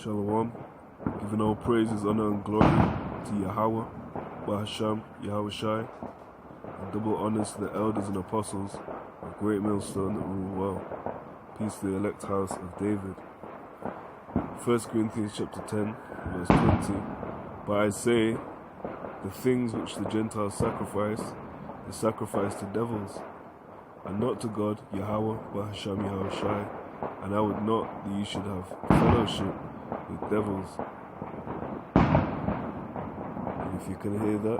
Shalom, giving all praises, honor and glory to Yahawah, bahasham, Yahawashi, and double honors to the elders and apostles of great millstone that rule well. Peace to the elect house of David. 1 Corinthians chapter 10, verse 20. But I say, the things which the Gentiles sacrifice, they sacrifice to devils, and not to God, Yahawah, bahasham, Yahawashi. And I would not that you should have fellowship with devils. And if you can hear that,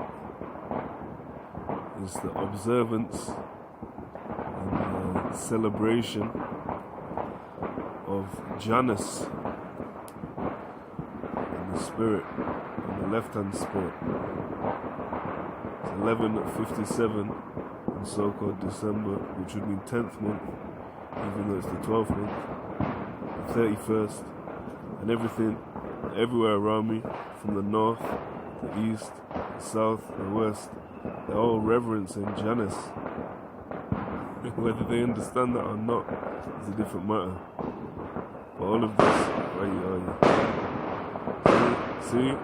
it's the observance and the celebration of Janus and the spirit, and the left-hand spirit. It's 11:57 in so-called December, which would mean 10th month, even though it's the 12th month, the 31st, and everything, everywhere around me, from the north, the east, the south, the west, they're all reverencing Janus. Whether they understand that or not is a different matter. But all of this, see,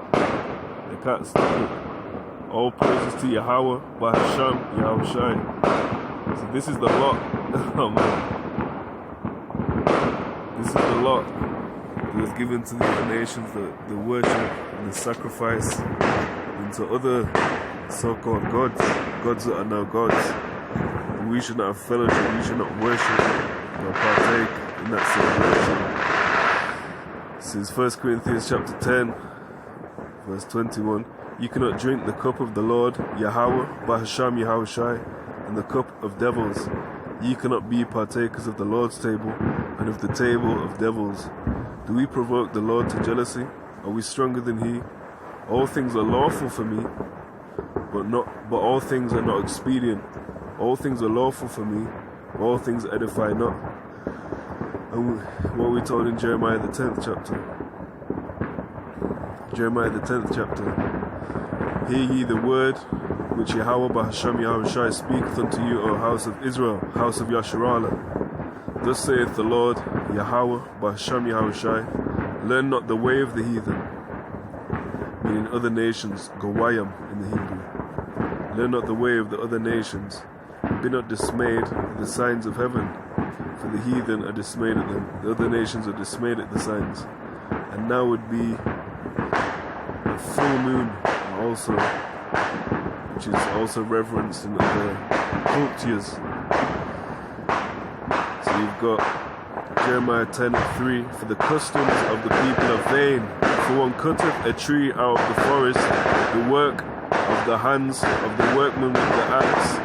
they can't stop it. All praises to Yahawah, bahasham, Yahawashi. So this is the lot. Oh man. This is the lot that was given to the other nations, the worship and the sacrifice into other so-called gods that are now gods. And we should not have fellowship, we should not worship or partake in that celebration. This is 1 Corinthians chapter 10, verse 21. You cannot drink the cup of the Lord, Yahawah, bahasham, Yahawashi, and the cup of devils. Ye cannot be partakers of the Lord's table and of the table of devils. Do we provoke the Lord to jealousy? Are we stronger than he? All things are lawful for me, but all things are not expedient. All things are lawful for me, but all things edify not. And what we told in Jeremiah the 10th chapter. Jeremiah the 10th chapter. Hear ye the word which Yahawah, bahasham, Yahawashi speaketh unto you, O house of Israel, house of Yasharallah. Thus saith the Lord, Yahawah, bahasham, Yahawashi, learn not the way of the heathen, meaning other nations, Gawayam in the Hebrew. Learn not the way of the other nations, and be not dismayed at the signs of heaven, for the heathen are dismayed at them, the other nations are dismayed at the signs. And now would be a full moon also, which is also reverenced in other cultures. So you've got Jeremiah 10:3, for the customs of the people are vain. For one cutteth a tree out of the forest, the work of the hands of the workman with the axe.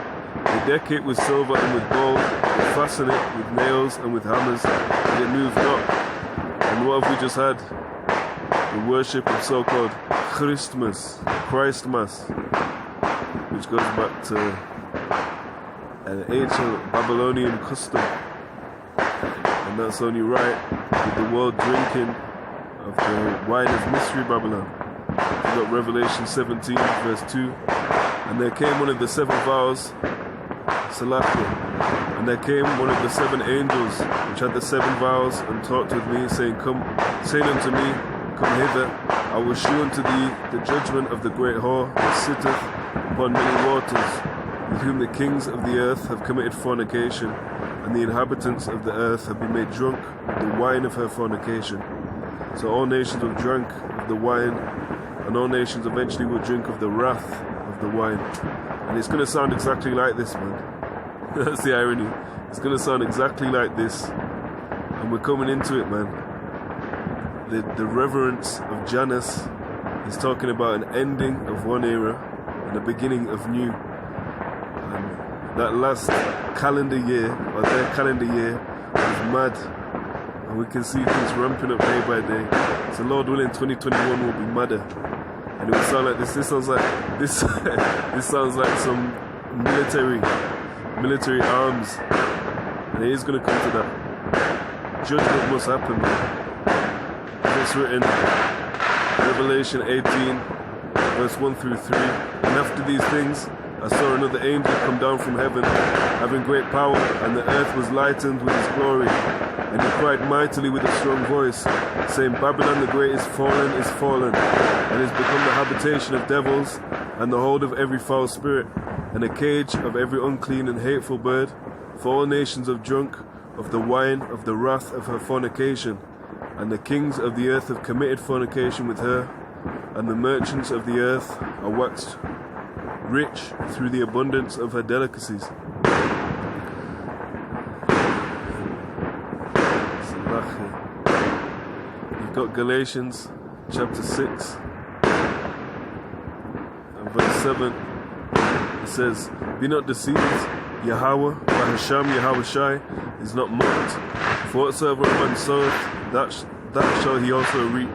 They deck it with silver and with gold, they fasten it with nails and with hammers, and it moves not. And what have we just had? The worship of so-called Christmas, which goes back to an ancient Babylonian custom. And that's only right with the world drinking of the wine of mystery Babylon. We've got Revelation 17 verse 2. And there came one of the seven vows, Salakia, and there came one of the seven angels which had the seven vows, and talked with me, saying unto me, come hither, I will shew unto thee the judgment of the great whore that sitteth upon many waters, with whom the kings of the earth have committed fornication, and the inhabitants of the earth have been made drunk with the wine of her fornication. So all nations have drunk of the wine, and all nations eventually will drink of the wrath of the wine. And it's going to sound exactly like this, man. That's the irony. It's going to sound exactly like this, and we're coming into it, man. The reverence of Janus is talking about an ending of one era and a beginning of new. And that last calendar year, or their calendar year, was mad. And we can see things ramping up day by day. So Lord willing, 2021 will be madder. And it will sound like this. This sounds like this. This sounds like some military arms. And it is going to come to that. Judgment must happen, man. It's written, Revelation 18, verse 1 through 3. And after these things, I saw another angel come down from heaven, having great power, and the earth was lightened with his glory. And he cried mightily with a strong voice, saying, Babylon the great is fallen, and is become the habitation of devils, and the hold of every foul spirit, and a cage of every unclean and hateful bird. For all nations have drunk of the wine of the wrath of her fornication, and the kings of the earth have committed fornication with her, and the merchants of the earth are waxed rich through the abundance of her delicacies. You've got Galatians chapter 6 and verse 7. It says, Be not deceived, Yahawah, bahasham, Yahawashi, is not mocked. For whatsoever a man soweth, that shall he also reap.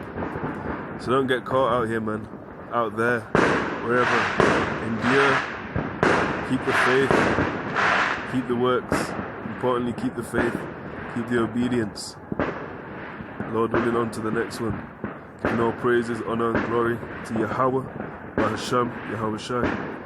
So don't get caught out here, man. Out there, wherever. Endure. Keep the faith. Keep the works. Importantly, keep the faith. Keep the obedience. Lord willing, on to the next one. Giving all praises, honor, and glory to Yahawah, bahasham, Yahawashi.